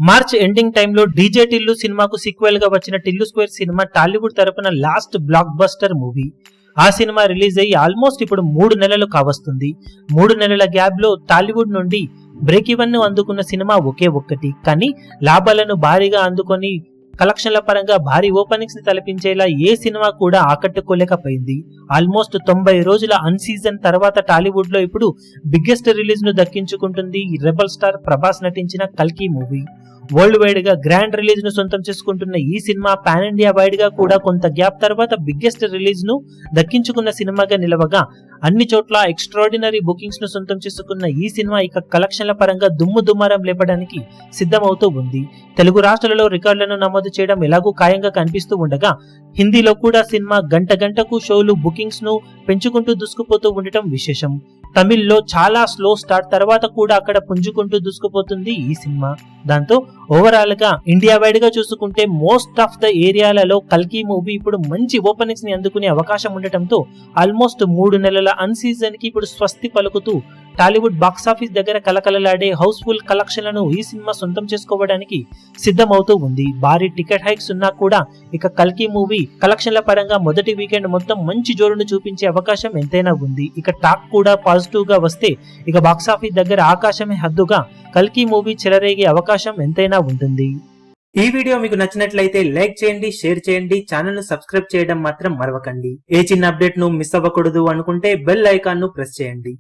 March ending టైంలో DJ Tillu సినిమాకు sequel గా వచ్చిన టిల్లు స్క్వేర్ సినిమా టాలీవుడ్ తరపున లాస్ట్ బ్లాక్ బస్టర్ మూవీ. ఆ సినిమా రిలీజ్ అయ్యి ఆల్మోస్ట్ ఇప్పుడు 3 నెలలు కావస్తుంది. 3 నెలల గ్యాప్ లో టాలీవుడ్ నుండి బ్రేక్ ఈవెన్ ను అందుకున్న సినిమా ఒకే ఒక్కటి. కానీ లాభాలను భారీగా అందుకొని కలెక్షన్ల పరంగా భారీ ఓపెనింగ్స్ ని తలపించేలా ఏ సినిమా కూడా ఆకట్టుకోలేకపోయింది. ఆల్మోస్ట్ 90 రోజుల అన్ సీజన్ తర్వాత టాలీవుడ్ లో ఇప్పుడు బిగ్గెస్ట్ రిలీజ్ ను దక్కించుకుంటుంది రెబల్ స్టార్ ప్రభాస్ నటించిన కల్కి మూవీ. వరల్డ్ వైడ్ గా గ్రాండ్ రిలీజ్ ను సొంతం చేసుకుంటున్న ఈ సినిమా పాన్ ఇండియా వైడ్ గా కూడా కొంత గ్యాప్ తర్వాత బిగ్గెస్ట్ రిలీజ్ ను దక్కించుకున్న సినిమాగా నిలవగా అన్ని చోట్ల ఎక్స్ట్రాడినరీ బుకింగ్స్ ను సొంతం చేసుకున్న ఈ సినిమా ఇక కలెక్షన్ల పరంగా దుమ్ముదుమారం లేపడానికి సిద్ధమవుతూ ఉంది. తెలుగు రాష్ట్రాలలో రికార్డులను నమోదు చేయడం ఎలాగూ ఖాయంగా కనిపిస్తూ ఉండగా హిందీలో కూడా సినిమా గంట గంటకు షోలు బుకింగ్స్ ను పెంచుకుంటూ దూసుకుపోతూ ఉండటం విశేషం. తమిళ్లో చాలా స్లో స్టార్ట్ తర్వాత కూడా అక్కడ పుంజుకుంటూ దూసుకుపోతుంది ఈ సినిమా. దాంతో ఓవరాల్ గా ఇండియా వైడ్ గా చూసుకుంటే మోస్ట్ ఆఫ్ ద ఏరియాలలో కల్కి మూవీ ఇప్పుడు మంచి ఓపెనింగ్స్ ని అందుకునే అవకాశం ఉండటంతో ఆల్మోస్ట్ 3 నెలల అన్ సీజన్ కి ఇప్పుడు స్వస్తి పలుకుతూ టాలీవుడ్ బాక్సాఫీస్ దగ్గర కలకలలాడే హౌస్ఫుల్ కలెక్షన్లను ఈ సినిమా సొంతం చేసుకోవడానికి సిద్ధమవుతూ ఉంది. భారీ టికెట్ హైక్స్ ఉన్నా కూడా ఇక కల్కి మూవీ కలెక్షన్ల పరంగా మొదటి వీకెండ్ మొత్తం మంచి జోరును చూపించే అవకాశం ఎంతైనా ఉంది. ఇక టాక్ కూడా పాజిటివ్ గా వస్తే ఇక బాక్సాఫీస్ దగ్గర ఆకాశమే హద్దుగా కల్కి మూవీ చెలరేగే అవకాశం ఎంతైనా ఉంటుంది. ఈ వీడియో మీకు నచ్చినట్లయితే లైక్ చేయండి, షేర్ చేయండి, ఛానల్ ను సబ్స్క్రైబ్ చేయడం మాత్రం మరవకండి. ఏ చిన్న అప్డేట్ ను మిస్ అవ్వకూడదు అనుకుంటే బెల్ ఐకాన్ ను ప్రెస్ చేయండి.